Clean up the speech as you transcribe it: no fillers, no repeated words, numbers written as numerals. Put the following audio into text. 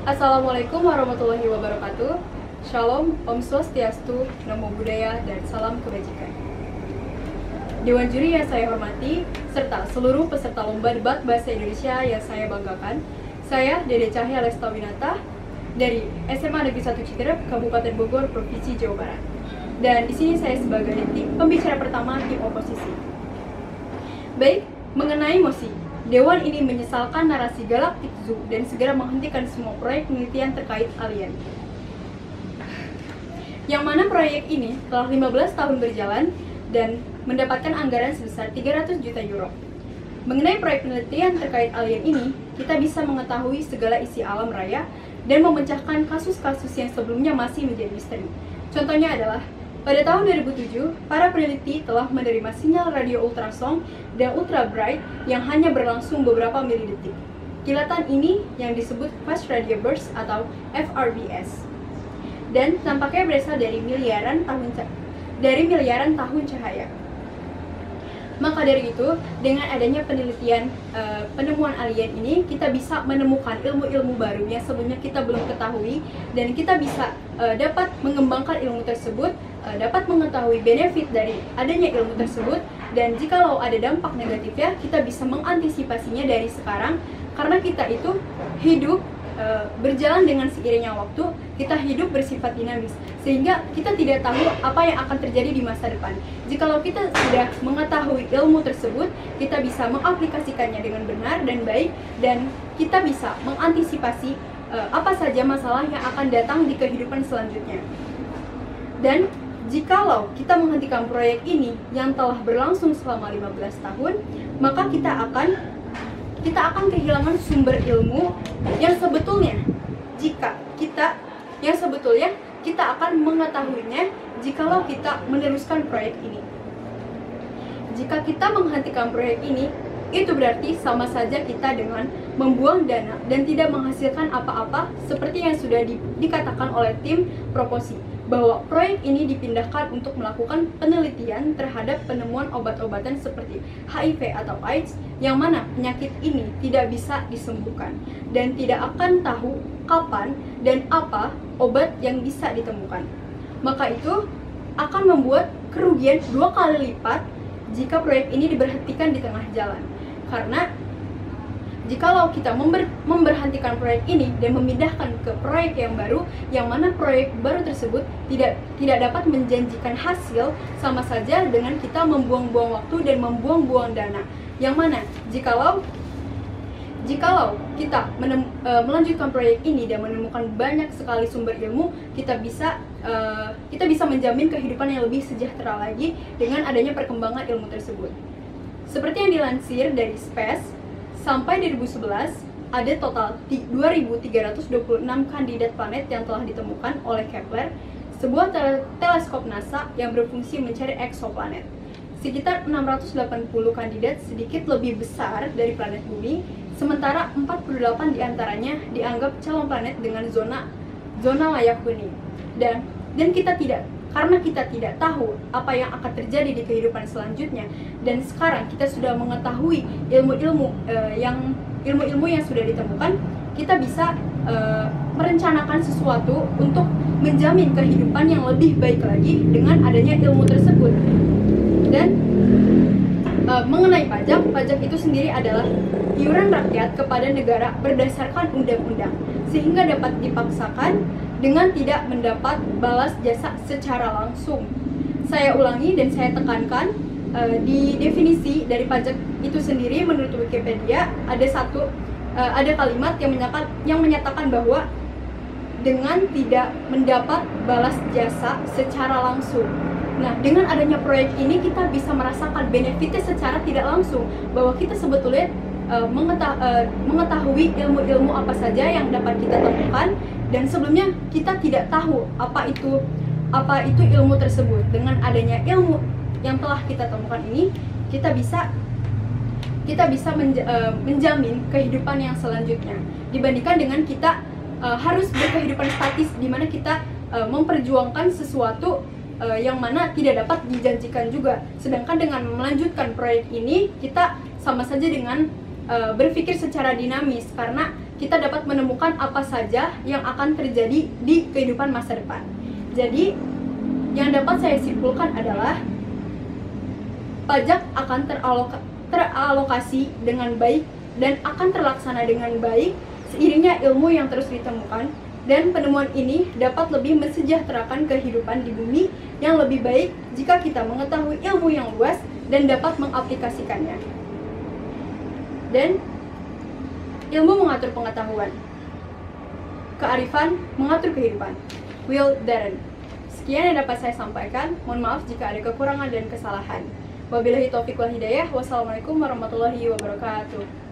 Assalamualaikum warahmatullahi wabarakatuh. Shalom, Om Swastiastu, Namo Buddhaya, dan salam kebajikan. Dewan juri yang saya hormati, serta seluruh peserta lomba debat bahasa Indonesia yang saya banggakan, saya Dede Cahya Lestawinata dari SMA Negeri 1 Citerep, Kabupaten Bogor, Provinsi Jawa Barat. Dan di sini saya sebagai pembicara pertama tim oposisi. Baik, mengenai mosi. Dewan ini menyesalkan narasi Galactic Zoo dan segera menghentikan semua proyek penelitian terkait alien. Yang mana proyek ini telah 15 tahun berjalan dan mendapatkan anggaran sebesar 300 juta euro. Mengenai proyek penelitian terkait alien ini, kita bisa mengetahui segala isi alam raya dan memecahkan kasus-kasus yang sebelumnya masih menjadi misteri. Contohnya adalah pada tahun 2007, para peneliti telah menerima sinyal radio ultrasound dan ultra bright yang hanya berlangsung beberapa milidetik. Kilatan ini yang disebut Fast Radio Burst atau FRBS. Dan tampaknya berasal dari miliaran tahun cahaya. Maka dari itu, dengan adanya penelitian penemuan alien ini, kita bisa menemukan ilmu-ilmu baru yang sebelumnya kita belum ketahui, dan kita bisa dapat mengembangkan ilmu tersebut, dapat mengetahui benefit dari adanya ilmu tersebut, dan jikalau ada dampak negatifnya, kita bisa mengantisipasinya dari sekarang, karena kita itu hidup berjalan dengan seiringnya waktu, kita hidup bersifat dinamis, sehingga kita tidak tahu apa yang akan terjadi di masa depan. Jikalau kita sudah mengetahui ilmu tersebut, kita bisa mengaplikasikannya dengan benar dan baik, dan kita bisa mengantisipasi apa saja masalah yang akan datang di kehidupan selanjutnya. Dan jikalau kita menghentikan proyek ini yang telah berlangsung selama 15 tahun, maka kita akan kehilangan sumber ilmu yang sebetulnya kita akan mengetahuinya jikalau kita meneruskan proyek ini. Jika kita menghentikan proyek ini, itu berarti sama saja kita dengan membuang dana dan tidak menghasilkan apa-apa, seperti yang sudah dikatakan oleh tim proposi, bahwa proyek ini dipindahkan untuk melakukan penelitian terhadap penemuan obat-obatan seperti HIV atau AIDS, yang mana penyakit ini tidak bisa disembuhkan dan tidak akan tahu kapan dan apa obat yang bisa ditemukan. Maka itu akan membuat kerugian 2 kali lipat jika proyek ini diberhentikan di tengah jalan. Karena jikalau kita memberhentikan proyek ini dan memindahkan ke proyek yang baru, yang mana proyek baru tersebut tidak dapat menjanjikan hasil, sama saja dengan kita membuang-buang waktu dan membuang-buang dana. Yang mana jikalau kita melanjutkan proyek ini dan menemukan banyak sekali sumber ilmu, kita bisa menjamin kehidupan yang lebih sejahtera lagi dengan adanya perkembangan ilmu tersebut. Seperti yang dilansir dari Space, sampai 2011, ada total 2.326 kandidat planet yang telah ditemukan oleh Kepler, sebuah teleskop NASA yang berfungsi mencari eksoplanet. Sekitar 680 kandidat sedikit lebih besar dari planet Bumi, sementara 48 diantaranya dianggap calon planet dengan zona layak huni. Dan karena kita tidak tahu apa yang akan terjadi di kehidupan selanjutnya, dan sekarang kita sudah mengetahui ilmu-ilmu yang sudah ditemukan, kita bisa merencanakan sesuatu untuk menjamin kehidupan yang lebih baik lagi dengan adanya ilmu tersebut. Dan mengenai pajak itu sendiri adalah iuran rakyat kepada negara berdasarkan undang-undang, sehingga dapat dipaksakan dengan tidak mendapat balas jasa secara langsung. Saya ulangi dan saya tekankan, di definisi dari pajak itu sendiri menurut Wikipedia ada kalimat yang menyatakan bahwa dengan tidak mendapat balas jasa secara langsung. Nah, dengan adanya proyek ini kita bisa merasakan benefitnya secara tidak langsung, bahwa kita sebetulnya mengetahui ilmu-ilmu apa saja yang dapat kita temukan, dan sebelumnya kita tidak tahu apa itu ilmu tersebut. Dengan adanya ilmu yang telah kita temukan ini, kita bisa menjamin kehidupan yang selanjutnya, dibandingkan dengan kita harus berkehidupan statis, di mana kita memperjuangkan sesuatu yang mana tidak dapat dijanjikan juga. Sedangkan dengan melanjutkan proyek ini, kita sama saja dengan berpikir secara dinamis, karena kita dapat menemukan apa saja yang akan terjadi di kehidupan masa depan. Jadi, yang dapat saya simpulkan adalah pajak akan teralokasi dengan baik dan akan terlaksana dengan baik seiringnya ilmu yang terus ditemukan, dan penemuan ini dapat lebih mensejahterakan kehidupan di bumi yang lebih baik jika kita mengetahui ilmu yang luas dan dapat mengaplikasikannya. Dan ilmu mengatur pengetahuan, kearifan mengatur kehidupan. Will Darren. Sekian yang dapat saya sampaikan. Mohon maaf jika ada kekurangan dan kesalahan. Wabillahi taufiq wal hidayah. Wassalamualaikum warahmatullahi wabarakatuh.